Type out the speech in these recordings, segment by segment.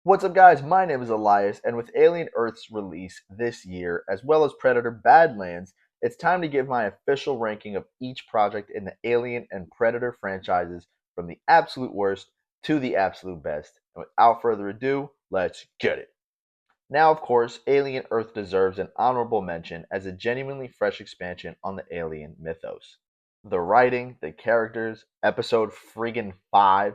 What's up, guys? My name is Elias, and with Alien Earth's release this year, as well as Predator Badlands, it's time to give my official ranking of each project in the Alien and Predator franchises from the absolute worst to the absolute best. And without further ado, let's get it. Now, of course, Alien Earth deserves an honorable mention as a genuinely fresh expansion on the Alien mythos. The writing, the characters, episode friggin' 5,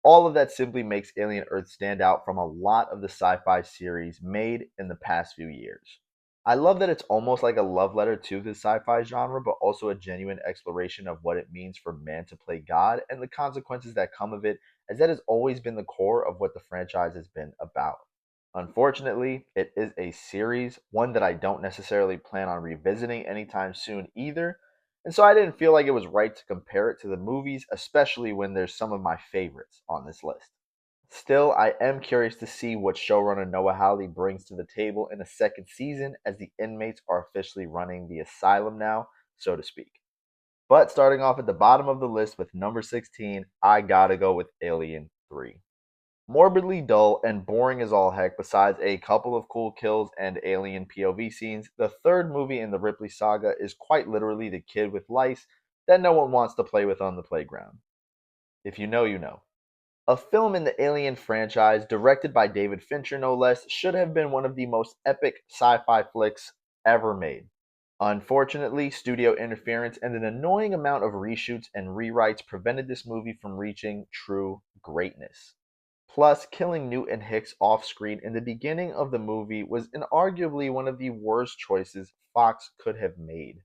all of that simply makes Alien Earth stand out from a lot of the sci fi series made in the past few years. I love that it's almost like a love letter to the sci fi genre, but also a genuine exploration of what it means for man to play God and the consequences that come of it, as that has always been the core of what the franchise has been about. Unfortunately, it is a series, one that I don't necessarily plan on revisiting anytime soon either, and so I didn't feel like it was right to compare it to the movies, especially when there's some of my favorites on this list. Still, I am curious to see what showrunner Noah Hawley brings to the table in a second season as the inmates are officially running the asylum now, so to speak. But starting off at the bottom of the list with number 16, I gotta go with Alien 3. Morbidly dull and boring as all heck, besides a couple of cool kills and alien POV scenes, the third movie in the Ripley saga is quite literally the kid with lice that no one wants to play with on the playground. If you know, you know. A film in the Alien franchise, directed by David Fincher no less, should have been one of the most epic sci fi flicks ever made. Unfortunately, studio interference and an annoying amount of reshoots and rewrites prevented this movie from reaching true greatness. Plus, killing Newton Hicks off screen in the beginning of the movie was inarguably one of the worst choices Fox could have made.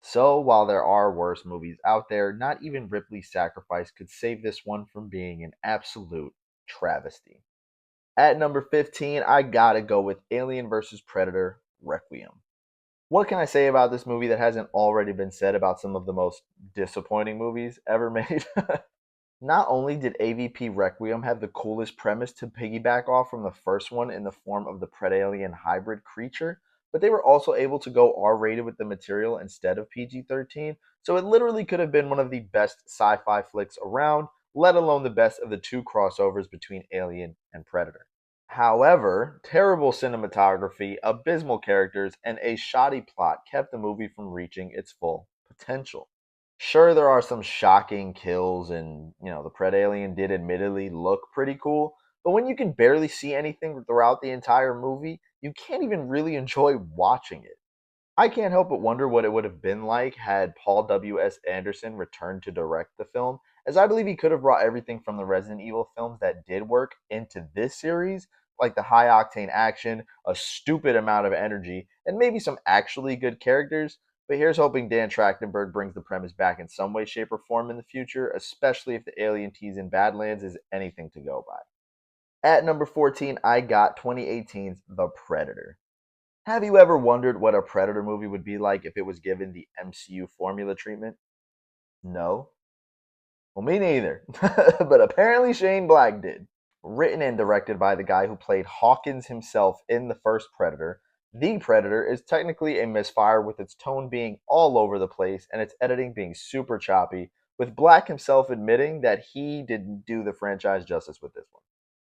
So, while there are worse movies out there, not even Ripley's sacrifice could save this one from being an absolute travesty. At number 15, I gotta go with Alien vs. Predator Requiem. What can I say about this movie that hasn't already been said about some of the most disappointing movies ever made? Not only did AVP Requiem have the coolest premise to piggyback off from the first one in the form of the Predalien hybrid creature, but they were also able to go R rated with the material instead of PG 13, so it literally could have been one of the best sci fi flicks around, let alone the best of the two crossovers between Alien and Predator. However, terrible cinematography, abysmal characters, and a shoddy plot kept the movie from reaching its full potential. Sure, there are some shocking kills, and the Pred Alien did admittedly look pretty cool, but when you can barely see anything throughout the entire movie, you can't even really enjoy watching it. I can't help but wonder what it would have been like had Paul W.S. Anderson returned to direct the film, as I believe he could have brought everything from the Resident Evil films that did work into this series, like the high octane action, a stupid amount of energy, and maybe some actually good characters. But here's hoping Dan Trachtenberg brings the premise back in some way, shape, or form in the future, especially if the alien tease in Badlands is anything to go by. At number 14, I got 2018's The Predator. Have you ever wondered what a Predator movie would be like if it was given the MCU formula treatment? No? Well, me neither. But apparently Shane Black did. Written and directed by the guy who played Hawkins himself in the first Predator, The Predator is technically a misfire with its tone being all over the place and its editing being super choppy, with Black himself admitting that he didn't do the franchise justice with this one.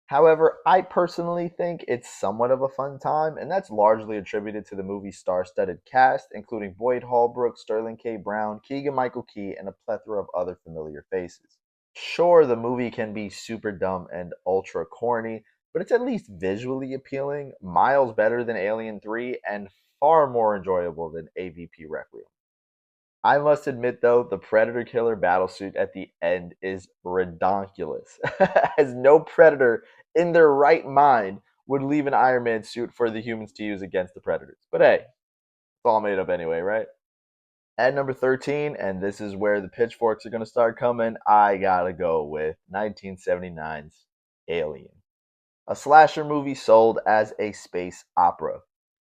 However, I personally think it's somewhat of a fun time, and that's largely attributed to the movie's star studded cast, including Boyd Holbrook, Sterling K. Brown, Keegan Michael Key, and a plethora of other familiar faces. Sure, the movie can be super dumb and ultra corny, but it's at least visually appealing, miles better than Alien 3, and far more enjoyable than AVP Requiem. I must admit, though, the Predator Killer battlesuit at the end is redonkulous, as no Predator in their right mind would leave an Iron Man suit for the humans to use against the Predators. But hey, it's all made up anyway, right? At number 13, and this is where the pitchforks are going to start coming, I gotta go with 1979's Alien, a slasher movie sold as a space opera.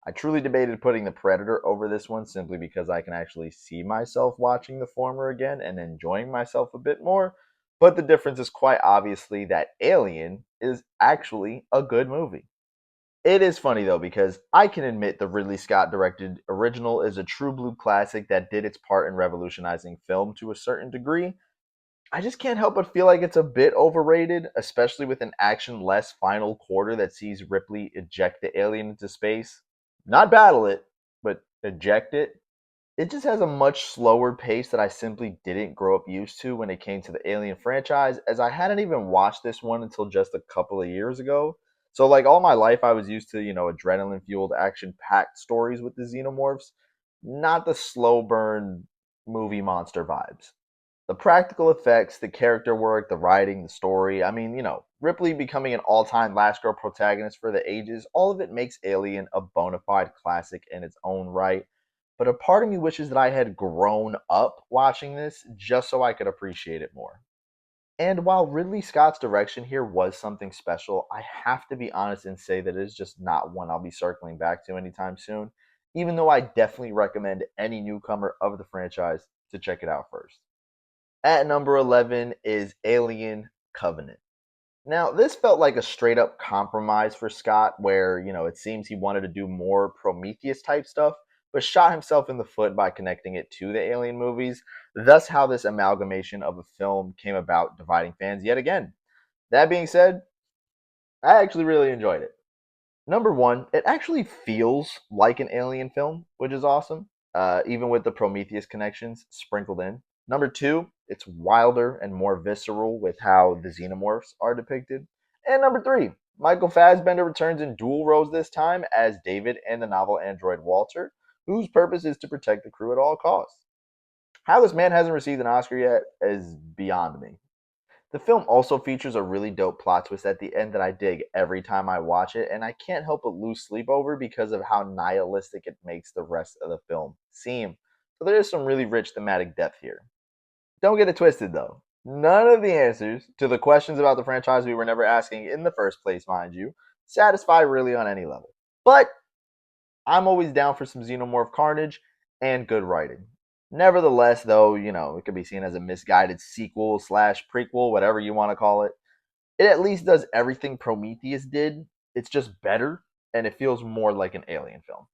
I truly debated putting The Predator over this one simply because I can actually see myself watching the former again and enjoying myself a bit more, but the difference is quite obviously that Alien is actually a good movie. It is funny though because I can admit the Ridley Scott directed original is a true blue classic that did its part in revolutionizing film to a certain degree. I just can't help but feel like it's a bit overrated, especially with an action less final quarter that sees Ripley eject the alien into space. Not battle it, but eject it. It just has a much slower pace that I simply didn't grow up used to when it came to the Alien franchise, as I hadn't even watched this one until just a couple of years ago. So, like all my life, I was used to, adrenaline fueled, action packed stories with the xenomorphs, not the slow burn movie monster vibes. The practical effects, the character work, the writing, the story. I mean, Ripley becoming an all time Last Girl protagonist for the ages, all of it makes Alien a bona fide classic in its own right. But a part of me wishes that I had grown up watching this just so I could appreciate it more. And while Ridley Scott's direction here was something special, I have to be honest and say that it is just not one I'll be circling back to anytime soon, even though I definitely recommend any newcomer of the franchise to check it out first. At number 11 is Alien Covenant. Now, this felt like a straight up compromise for Scott, where, it seems he wanted to do more Prometheus type stuff, but shot himself in the foot by connecting it to the Alien movies. Thus, how this amalgamation of a film came about, dividing fans yet again. That being said, I actually really enjoyed it. Number one, it actually feels like an alien film, which is awesome, even with the Prometheus connections sprinkled in. Number two, it's wilder and more visceral with how the xenomorphs are depicted. And number three, Michael Fassbender returns in dual roles this time as David and the novel android Walter, whose purpose is to protect the crew at all costs. How this man hasn't received an Oscar yet is beyond me. The film also features a really dope plot twist at the end that I dig every time I watch it, and I can't help but lose sleep over because of how nihilistic it makes the rest of the film seem. So there is some really rich thematic depth here. Don't get it twisted though. None of the answers to the questions about the franchise we were never asking in the first place, mind you, satisfy really on any level. But I'm always down for some xenomorph carnage and good writing. Nevertheless, though, it could be seen as a misguided sequel slash prequel, whatever you want to call it. It at least does everything Prometheus did. It's just better, and it feels more like an alien film.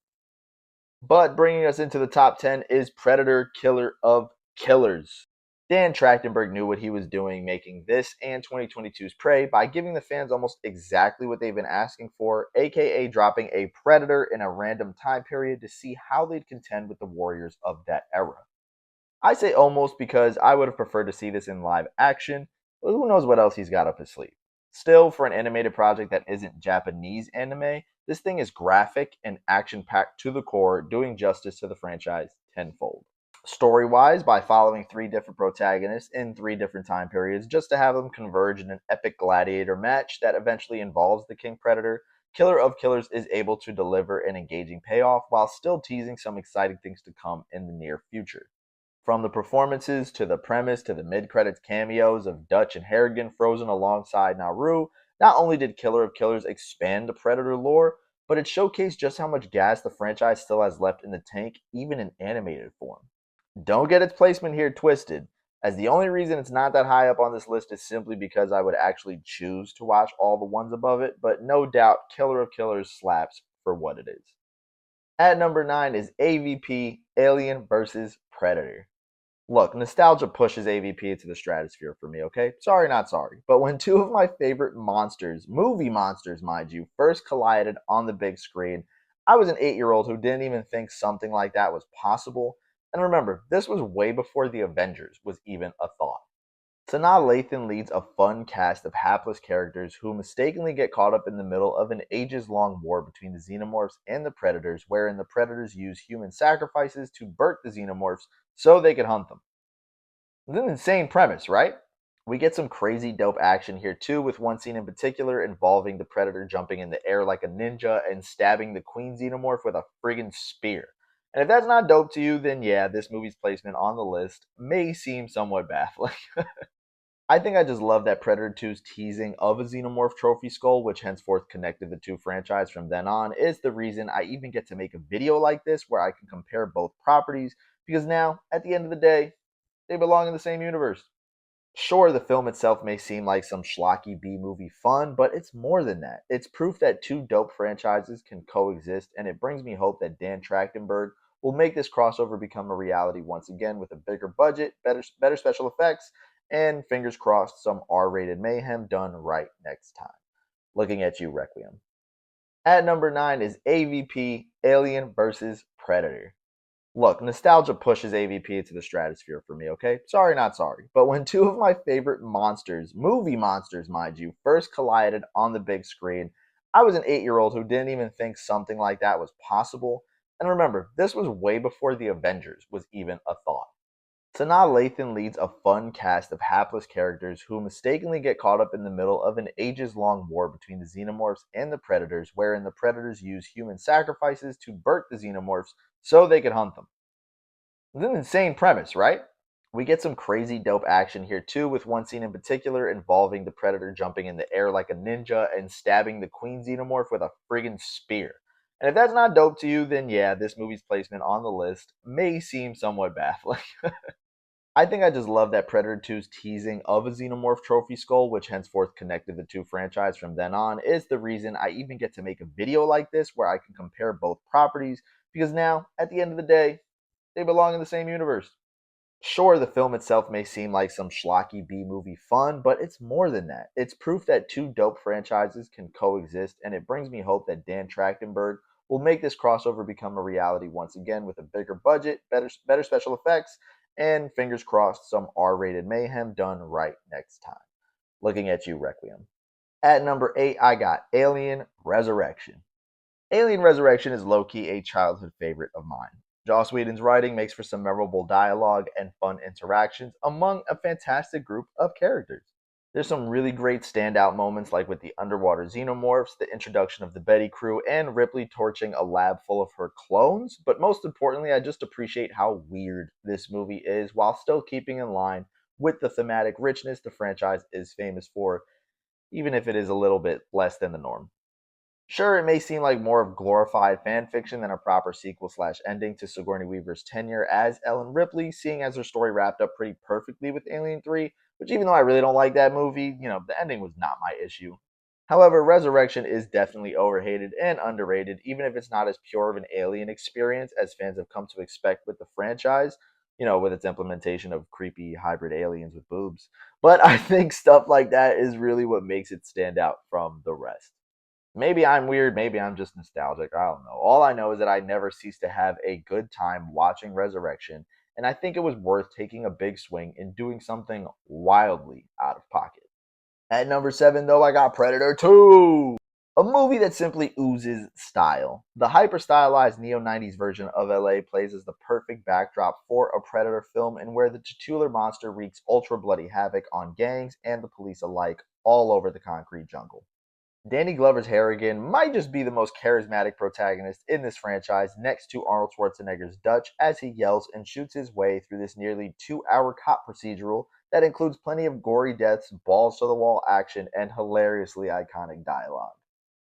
But bringing us into the top 10 is Predator Killer of Killers. Dan Trachtenberg knew what he was doing making this and 2022's Prey by giving the fans almost exactly what they've been asking for, aka dropping a Predator in a random time period to see how they'd contend with the warriors of that era. I say almost because I would have preferred to see this in live action, but who knows what else he's got up his sleeve. Still, for an animated project that isn't Japanese anime, this thing is graphic and action packed to the core, doing justice to the franchise tenfold. Story wise, by following three different protagonists in three different time periods just to have them converge in an epic gladiator match that eventually involves the King Predator, Killer of Killers is able to deliver an engaging payoff while still teasing some exciting things to come in the near future. From the performances to the premise to the mid credits cameos of Dutch and Harrigan frozen alongside Nauru, not only did Killer of Killers expand the Predator lore, but it showcased just how much gas the franchise still has left in the tank, even in animated form. Don't get its placement here twisted, as the only reason it's not that high up on this list is simply because I would actually choose to watch all the ones above it, but no doubt Killer of Killers slaps for what it is. At number 9 is AVP Alien vs. Predator. Look, nostalgia pushes AVP into the stratosphere for me, okay? Sorry, not sorry. But when two of my favorite monsters, movie monsters, mind you, first collided on the big screen, I was an 8-year-old who didn't even think something like that was possible. And remember, this was way before the Avengers was even a thought. Sanaa Lathan leads a fun cast of hapless characters who mistakenly get caught up in the middle of an ages long war between the xenomorphs and the predators, wherein the predators use human sacrifices to birth the xenomorphs so they can hunt them. It's an insane premise, right? We get some crazy dope action here too, with one scene in particular involving the predator jumping in the air like a ninja and stabbing the queen xenomorph with a friggin' spear. And if that's not dope to you, then yeah, this movie's placement on the list may seem somewhat baffling. I think I just love that Predator 2's teasing of a Xenomorph trophy skull, which henceforth connected the two franchises from then on, is the reason I even get to make a video like this where I can compare both properties, because now, at the end of the day, they belong in the same universe. Sure, the film itself may seem like some schlocky B movie fun, but it's more than that. It's proof that two dope franchises can coexist, and it brings me hope that Dan Trachtenberg will make this crossover become a reality once again with a bigger budget, better special effects, and fingers crossed, some R rated mayhem done right next time. Looking at you, Requiem. At number 9 is AVP Alien vs. Predator. Look, nostalgia pushes AVP into the stratosphere for me, okay? Sorry, not sorry. But when two of my favorite monsters, movie monsters, mind you, first collided on the big screen, I was an 8-year old who didn't even think something like that was possible. And remember, this was way before the Avengers was even a thought. Sanaa Lathan leads a fun cast of hapless characters who mistakenly get caught up in the middle of an ages long war between the xenomorphs and the predators, wherein the predators use human sacrifices to birth the xenomorphs so they can hunt them. It's an insane premise, right? We get some crazy dope action here too, with one scene in particular involving the predator jumping in the air like a ninja and stabbing the queen xenomorph with a friggin' spear. And if that's not dope to you, then yeah, this movie's placement on the list may seem somewhat baffling. I think I just love that Predator 2's teasing of a Xenomorph trophy skull, which henceforth connected the two franchises from then on, is the reason I even get to make a video like this where I can compare both properties, because now, at the end of the day, they belong in the same universe. Sure, the film itself may seem like some schlocky B movie fun, but it's more than that. It's proof that two dope franchises can coexist, and it brings me hope that Dan Trachtenberg will make this crossover become a reality once again with a bigger budget, better special effects, and fingers crossed, some R rated mayhem done right next time. Looking at you, Requiem. At number 8, I got Alien Resurrection. Alien Resurrection is low key a childhood favorite of mine. Joss Whedon's writing makes for some memorable dialogue and fun interactions among a fantastic group of characters. There's some really great standout moments, like with the underwater xenomorphs, the introduction of the Betty crew, and Ripley torching a lab full of her clones. But most importantly, I just appreciate how weird this movie is while still keeping in line with the thematic richness the franchise is famous for, even if it is a little bit less than the norm. Sure, it may seem like more of glorified fan fiction than a proper sequel slash ending to Sigourney Weaver's tenure as Ellen Ripley, seeing as her story wrapped up pretty perfectly with Alien 3, which even though I really don't like that movie, the ending was not my issue. However, Resurrection is definitely overhated and underrated, even if it's not as pure of an alien experience as fans have come to expect with the franchise, with its implementation of creepy hybrid aliens with boobs. But I think stuff like that is really what makes it stand out from the rest. Maybe I'm weird, maybe I'm just nostalgic. I don't know. All I know is that I never ceased to have a good time watching Resurrection, and I think it was worth taking a big swing and doing something wildly out of pocket. At number 7, though, I got Predator 2, a movie that simply oozes style. The hyper stylized neo 90s version of LA plays as the perfect backdrop for a Predator film, and where the titular monster wreaks ultra bloody havoc on gangs and the police alike all over the concrete jungle. Danny Glover's Harrigan might just be the most charismatic protagonist in this franchise, next to Arnold Schwarzenegger's Dutch, as he yells and shoots his way through this nearly 2 hour cop procedural that includes plenty of gory deaths, balls to the wall action, and hilariously iconic dialogue.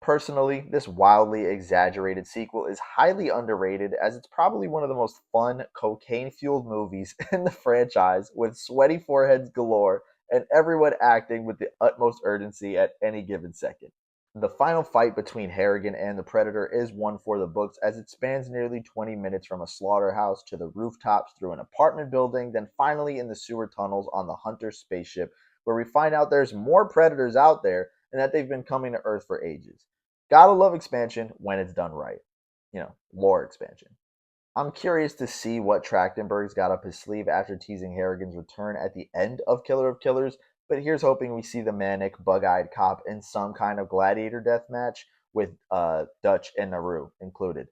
Personally, this wildly exaggerated sequel is highly underrated, as it's probably one of the most fun, cocaine fueled movies in the franchise, with sweaty foreheads galore and everyone acting with the utmost urgency at any given second. The final fight between Harrigan and the Predator is one for the books, as it spans nearly 20 minutes from a slaughterhouse to the rooftops through an apartment building, then finally in the sewer tunnels on the Hunter spaceship, where we find out there's more Predators out there and that they've been coming to Earth for ages. Gotta love expansion when it's done right. Lore expansion. I'm curious to see what Trachtenberg's got up his sleeve after teasing Harrigan's return at the end of Killer of Killers, but here's hoping we see the manic, bug-eyed cop in some kind of gladiator death match with Dutch and Naru included.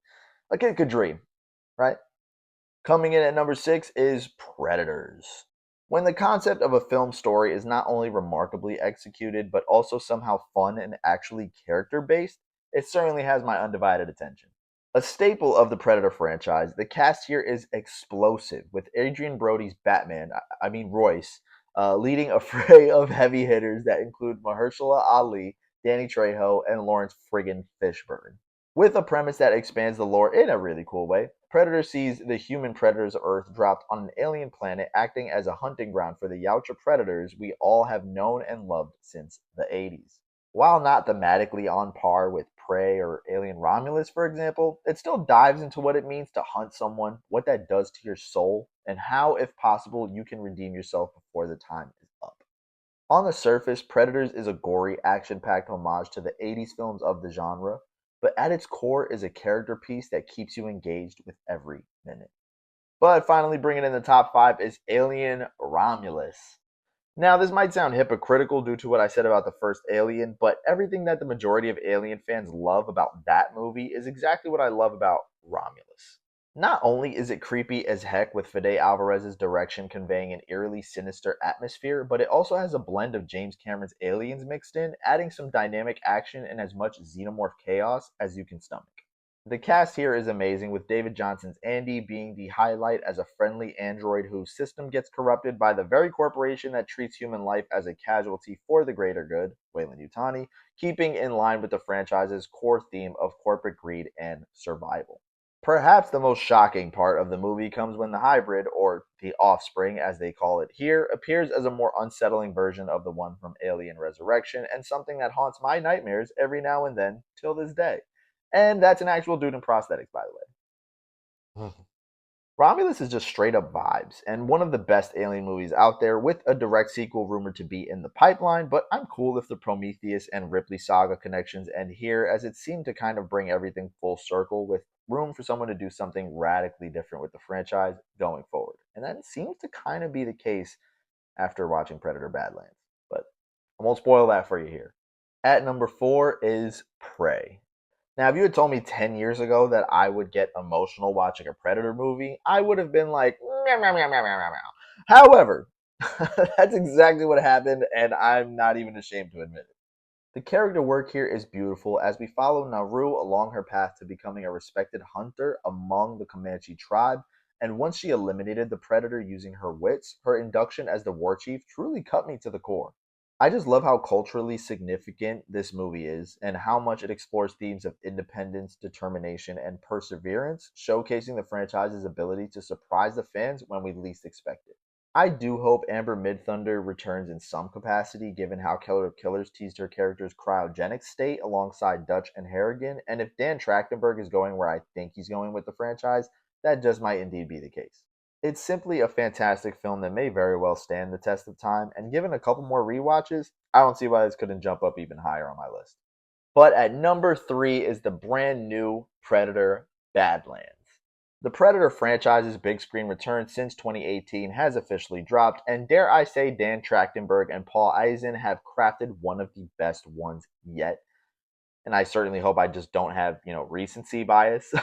A kid could dream, right? Coming in at number 6 is Predators. When the concept of a film story is not only remarkably executed, but also somehow fun and actually character based, it certainly has my undivided attention. A staple of the Predator franchise, the cast here is explosive, with Adrian Brody's Batman, I mean Royce, leading a fray of heavy hitters that include Mahershala Ali, Danny Trejo, and Lawrence friggin' Fishburne. With a premise that expands the lore in a really cool way, Predator sees the human predators of Earth dropped on an alien planet, acting as a hunting ground for the Yautja predators we all have known and loved since the 80s. While not thematically on par with Prey or Alien Romulus, for example, it still dives into what it means to hunt someone, what that does to your soul, and how, if possible, you can redeem yourself before the time is On the surface, Predators is a gory, action packed homage to the 80s films of the genre, but at its core is a character piece that keeps you engaged with every minute. But finally, bringing in the top five is Alien Romulus. Now, this might sound hypocritical due to what I said about the first Alien, but everything that the majority of Alien fans love about that movie is exactly what I love about Romulus. Not only is it creepy as heck with Fede Alvarez's direction conveying an eerily sinister atmosphere, but it also has a blend of James Cameron's Aliens mixed in, adding some dynamic action and as much xenomorph chaos as you can stomach. The cast here is amazing, with David Johnson's Andy being the highlight as a friendly android whose system gets corrupted by the very corporation that treats human life as a casualty for the greater good, Weyland-Yutani, keeping in line with the franchise's core theme of corporate greed and survival. Perhaps the most shocking part of the movie comes when the hybrid, or the offspring as they call it here, appears as a more unsettling version of the one from Alien Resurrection, and something that haunts my nightmares every now and then till this day. And that's an actual dude in prosthetics, by the way. Romulus is just straight up vibes, and one of the best alien movies out there, with a direct sequel rumored to be in the pipeline. But I'm cool if the Prometheus and Ripley saga connections end here, as it seemed to kind of bring everything full circle, with room for someone to do something radically different with the franchise going forward. And that seems to kind of be the case after watching Predator Badlands. But I won't spoil that for you here. At number four is Prey. Now, if you had told me 10 years ago that I would get emotional watching a Predator movie, I would have been like, meow, meow, meow, meow, meow, meow, meow. However, that's exactly what happened, and I'm not even ashamed to admit it. The character work here is beautiful as we follow Naru along her path to becoming a respected hunter among the Comanche tribe, and once she eliminated the Predator using her wits, her induction as the war chief truly cut me to the core. I just love how culturally significant this movie is and how much it explores themes of independence, determination, and perseverance, showcasing the franchise's ability to surprise the fans when we least expect it. I do hope Amber Midthunder returns in some capacity, given how Killer of Killers teased her character's cryogenic state alongside Dutch and Harrigan, and if Dan Trachtenberg is going where I think he's going with the franchise, that just might indeed be the case. It's simply a fantastic film that may very well stand the test of time, and given a couple more rewatches, I don't see why this couldn't jump up even higher on my list. But at number three is the brand new Predator Badlands. The Predator franchise's big screen return since 2018 has officially dropped, and dare I say, Dan Trachtenberg and Paul Eisen have crafted one of the best ones yet. And I certainly hope I just don't have, recency bias.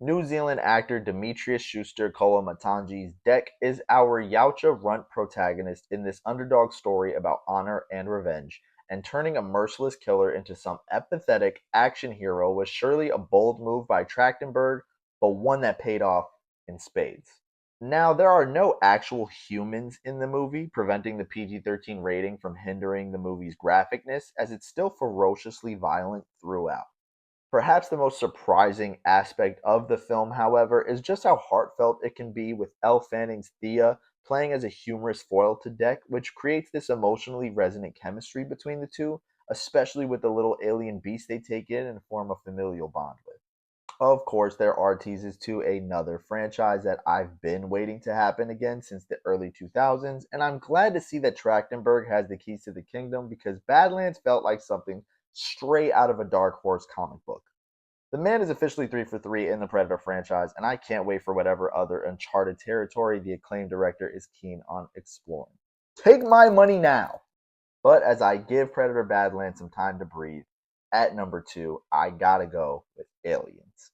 New Zealand actor Demetrius Schuster Kolomatangi's Dek is our Yautja Runt protagonist in this underdog story about honor and revenge, and turning a merciless killer into some empathetic action hero was surely a bold move by Trachtenberg, but one that paid off in spades. Now, there are no actual humans in the movie, preventing the PG-13 rating from hindering the movie's graphicness, as it's still ferociously violent throughout. Perhaps the most surprising aspect of the film, however, is just how heartfelt it can be, with Elle Fanning's Thea playing as a humorous foil to Dek, which creates this emotionally resonant chemistry between the two, especially with the little alien beast they take in and form a familial bond with. Of course, there are teases to another franchise that I've been waiting to happen again since the early 2000s, and I'm glad to see that Trachtenberg has the keys to the kingdom, because Badlands felt like something straight out of a Dark Horse comic book. The man is officially 3 for 3 in the Predator franchise, and I can't wait for whatever other uncharted territory the acclaimed director is keen on exploring. Take my money now! But as I give Predator Badlands some time to breathe, at number 2, I gotta go with Aliens.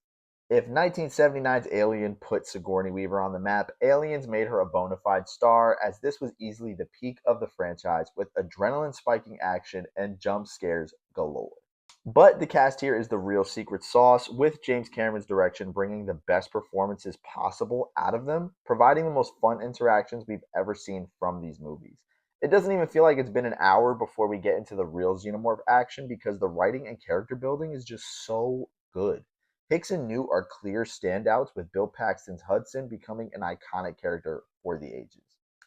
If 1979's Alien put Sigourney Weaver on the map, Aliens made her a bona fide star, as this was easily the peak of the franchise, with adrenaline spiking action and jump scares galore. But the cast here is the real secret sauce, with James Cameron's direction bringing the best performances possible out of them, providing the most fun interactions we've ever seen from these movies. It doesn't even feel like it's been an hour before we get into the real xenomorph action, because the writing and character building is just so good. Hicks and Newt are clear standouts, with Bill Paxton's Hudson becoming an iconic character for the ages.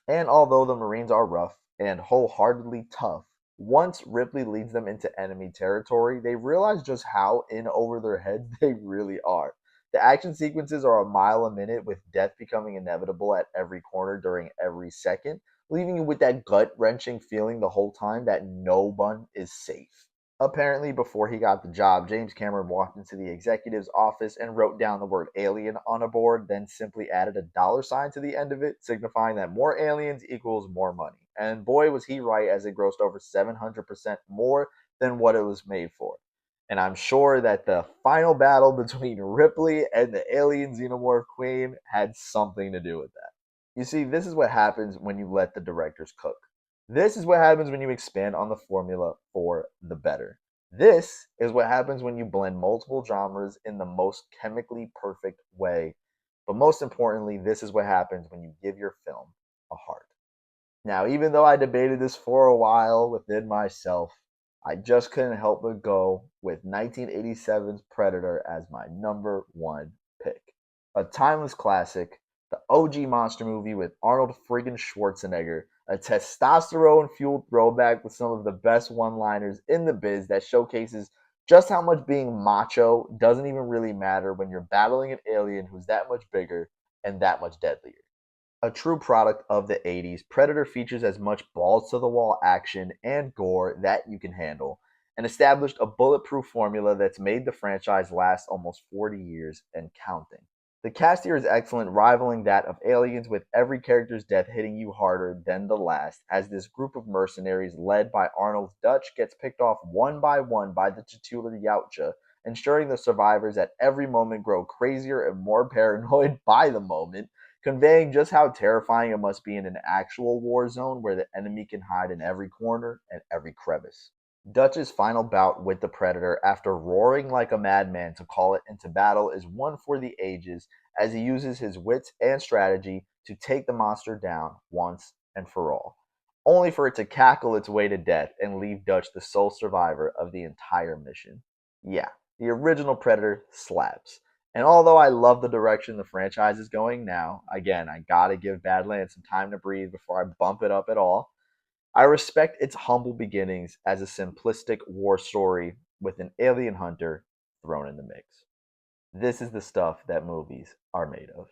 And although the Marines are rough and wholeheartedly tough, once Ripley leads them into enemy territory, they realize just how in over their heads they really are. The action sequences are a mile a minute, with death becoming inevitable at every corner during every second, leaving you with that gut-wrenching feeling the whole time that no one is safe. Apparently, before he got the job, James Cameron walked into the executive's office and wrote down the word alien on a board, then simply added a dollar sign to the end of it, signifying that more aliens equals more money. And boy, was he right, as it grossed over 700% more than what it was made for. And I'm sure that the final battle between Ripley and the alien xenomorph queen had something to do with that. You see, this is what happens when you let the directors cook. This is what happens when you expand on the formula for the better. This is what happens when you blend multiple genres in the most chemically perfect way. But most importantly, this is what happens when you give your film a heart. Now, even though I debated this for a while within myself, I just couldn't help but go with 1987's Predator as my number one pick. A timeless classic, the OG monster movie with Arnold friggin' Schwarzenegger, a testosterone fueled throwback with some of the best one liners in the biz that showcases just how much being macho doesn't even really matter when you're battling an alien who's that much bigger and that much deadlier. A true product of the 80s, Predator features as much balls to the wall action and gore that you can handle, and established a bulletproof formula that's made the franchise last almost 40 years and counting. The cast here is excellent, rivaling that of Aliens, with every character's death hitting you harder than the last, as this group of mercenaries led by Arnold's Dutch gets picked off one by the titular Yautja, ensuring the survivors at every moment grow crazier and more paranoid by the moment, conveying just how terrifying it must be in an actual war zone where the enemy can hide in every corner and every crevice. Dutch's final bout with the Predator, after roaring like a madman to call it into battle, is one for the ages, as he uses his wits and strategy to take the monster down once and for all, only for it to cackle its way to death and leave Dutch the sole survivor of the entire mission. Yeah, the original Predator slaps. And although I love the direction the franchise is going now, again, I gotta give Badlands some time to breathe before I bump it up at all. I respect its humble beginnings as a simplistic war story with an alien hunter thrown in the mix. This is the stuff that movies are made of.